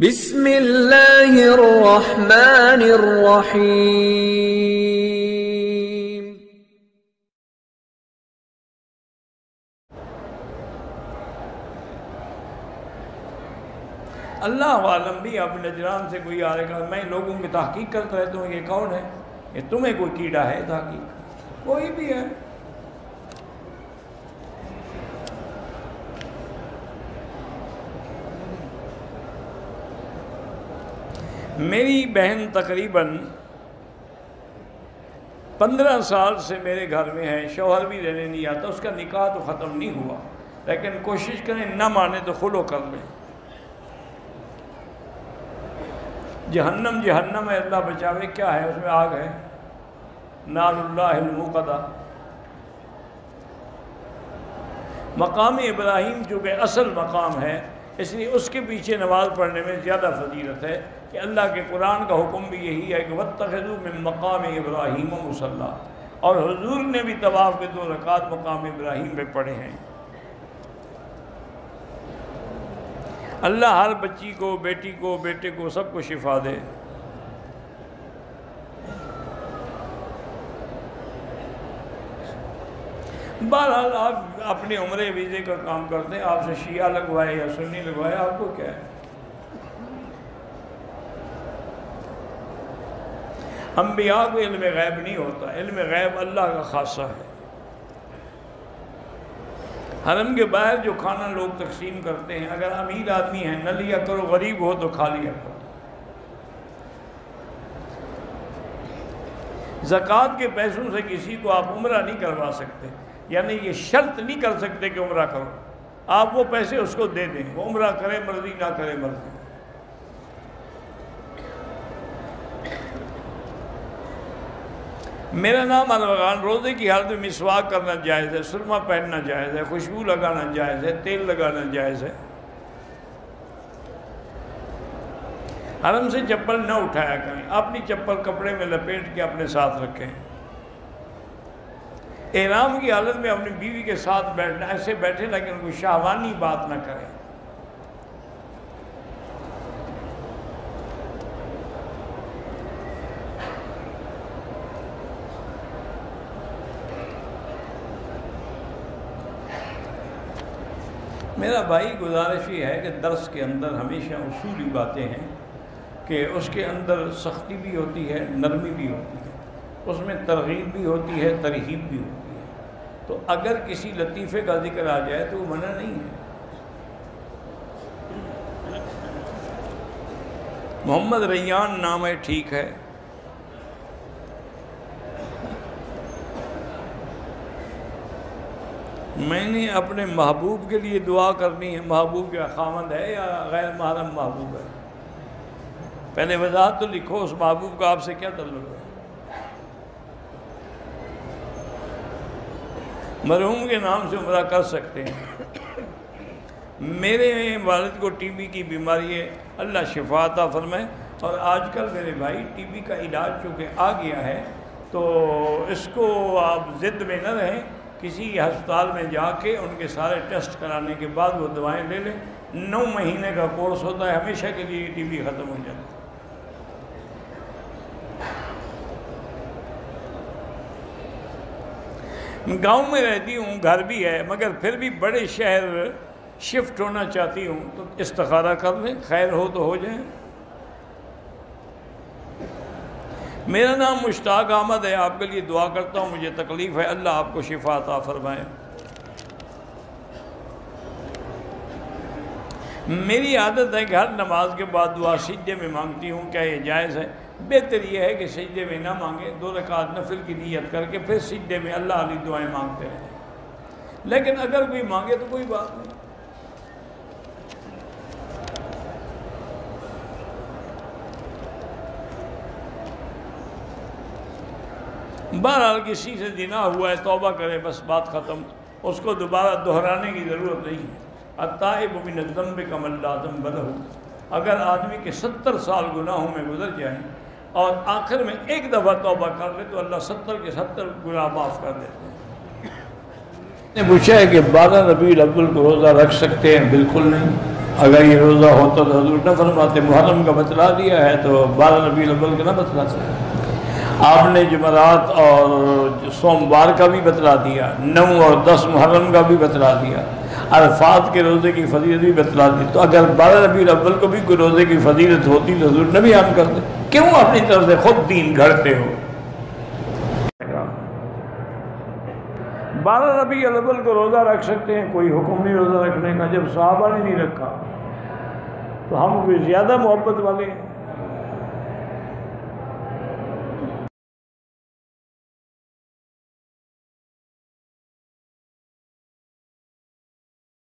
بسم اللہ الرحمن الرحیم۔ اللہ عالم بھی اب نجران سے کوئی آ رہا ہے، میں لوگوں کی تحقیق کرتا رہتا ہوں، یہ کون ہے؟ یہ تمہیں کوئی کیڑا ہے تحقیق؟ کوئی بھی ہے۔ میری بہن تقریباً 15 سال سے میرے گھر میں ہے، شوہر بھی رہنے نہیں آتا، اس کا نکاح تو ختم نہیں ہوا، لیکن کوشش کریں نہ مانے تو خلو کر لیں۔ جہنم جہنم ہے، اللہ بچاوے، کیا ہے اس میں؟ آگ ہے، نار اللہ الموقدہ۔ مقام ابراہیم چونکہ اصل مقام ہے، اس لیے اس کے پیچھے نماز پڑھنے میں زیادہ فضیلت ہے کہ اللہ کے قرآن کا حکم بھی یہی ہے کہ وَاتَّخِذُوا مِن مَقَامِ إِبْرَاهِيمَ مُصَلًّى، اور حضور نے بھی طواف کے 2 رکعت مقام ابراہیم پہ پڑھے ہیں۔ اللہ ہر بچی کو، بیٹی کو، بیٹے کو، سب کو شفا دے۔ بہرحال آپ اپنے عمرے ویزے کا کام کرتے ہیں، آپ سے شیعہ لگوائے یا سنی لگوائے، آپ کو کیا ہے؟ انبیاء کو علم غیب نہیں ہوتا، علم غیب اللہ کا خاصہ ہے۔ حرم کے باہر جو کھانا لوگ تقسیم کرتے ہیں، اگر امیر آدمی ہیں نہ لیا کرو، غریب ہو تو کھا لیا کرو۔ زکوٰۃ کے پیسوں سے کسی کو آپ عمرہ نہیں کروا سکتے، یعنی یہ شرط نہیں کر سکتے کہ عمرہ کرو، آپ وہ پیسے اس کو دے دیں، وہ عمرہ کرے مرضی، نہ کرے مرضی۔ میرا نام ارغان، روزے کی حالت میں مسواک کرنا جائز ہے، سرما پہننا جائز ہے، خوشبو لگانا جائز ہے، تیل لگانا جائز ہے۔ حرم سے چپل نہ اٹھایا کریں، اپنی چپل کپڑے میں لپیٹ کے اپنے ساتھ رکھیں۔ احرام کی حالت میں اپنی بیوی کے ساتھ بیٹھنا، ایسے بیٹھے لیکن کوئی شہوانی بات نہ کریں۔ میرا بھائی گزارش یہ ہے کہ درس کے اندر ہمیشہ اصولی باتیں ہیں کہ اس کے اندر سختی بھی ہوتی ہے، نرمی بھی ہوتی ہے، اس میں ترغیب بھی ہوتی ہے، ترہیب بھی ہوتی ہے، تو اگر کسی لطیفے کا ذکر آ جائے تو وہ منع نہیں ہے۔ محمد ریان نام ہے، ٹھیک ہے، میں نے اپنے محبوب کے لیے دعا کرنی ہے۔ محبوب کیا خامند ہے یا غیر محرم محبوب ہے؟ پہلے وضاحت تو لکھو، اس محبوب کا آپ سے کیا تعلق ہے؟ مرحوم کے نام سے عمرہ کر سکتے ہیں۔ میرے والد کو ٹی بی کی بیماری ہے، اللہ شفا عطا فرمائے، اور آج کل میرے بھائی ٹی بی کا علاج چونکہ آ گیا ہے تو اس کو آپ ضد میں نہ رہیں، کسی ہسپتال میں جا کے ان کے سارے ٹیسٹ کرانے کے بعد وہ دوائیں لے لیں، 9 مہینے کا کورس ہوتا ہے، ہمیشہ کے لیے ٹی بی ختم ہو جاتا ہے۔ گاؤں میں رہتی ہوں، گھر بھی ہے، مگر پھر بھی بڑے شہر شفٹ ہونا چاہتی ہوں، تو استخارہ کر لیں، خیر ہو تو ہو جائیں۔ میرا نام مشتاق احمد ہے، آپ کے لیے دعا کرتا ہوں، مجھے تکلیف ہے، اللہ آپ کو شفا عطا فرمائے۔ میری عادت ہے کہ ہر نماز کے بعد دعا سجدے میں مانگتی ہوں، کیا یہ جائز ہے؟ بہتر یہ ہے کہ سجدے میں نہ مانگے، 2 رکعت نفل کی نیت کر کے پھر سجدے میں اللہ علی دعائیں مانگتے ہیں، لیکن اگر کوئی مانگے تو کوئی بات نہیں۔ بہرحال کسی سے زنا ہوا ہے، توبہ کرے، بس بات ختم، اس کو دوبارہ دہرانے کی ضرورت نہیں ہے۔ التائب من الذنب کمن لا ذنب لہ، اگر آدمی کے 70 سال گناہوں میں گزر جائیں اور آخر میں ایک دفعہ توبہ کر لے تو اللہ 70 کے 70 گناہ معاف کر دیتے ہیں۔ نے پوچھا ہے کہ 12 ربیع الاول کو روزہ رکھ سکتے ہیں؟ بالکل نہیں۔ اگر یہ روزہ ہوتا تو حضور نہ فرماتے محرم کا بتلا دیا ہے تو 12 ربیع الاول کا نہ بتلاتے. آپ نے جمعرات اور سوموار کا بھی بتلا دیا، 9 اور 10 محرم کا بھی بتلا دیا، عرفات کے روزے کی فضیلت بھی بتلا دی. تو اگر 12 ربیع الاول کو بھی کوئی روزے کی فضیلت ہوتی تو حضور نہ بیان کرتے. کیوں اپنی طرف سے خود دین گھڑتے ہو؟ 12 ربیع الاول کو روزہ رکھ سکتے ہیں، کوئی حکم نہیں روزہ رکھنے کا. جب صحابہ نے نہیں رکھا تو ہم کوئی زیادہ محبت والے ہیں.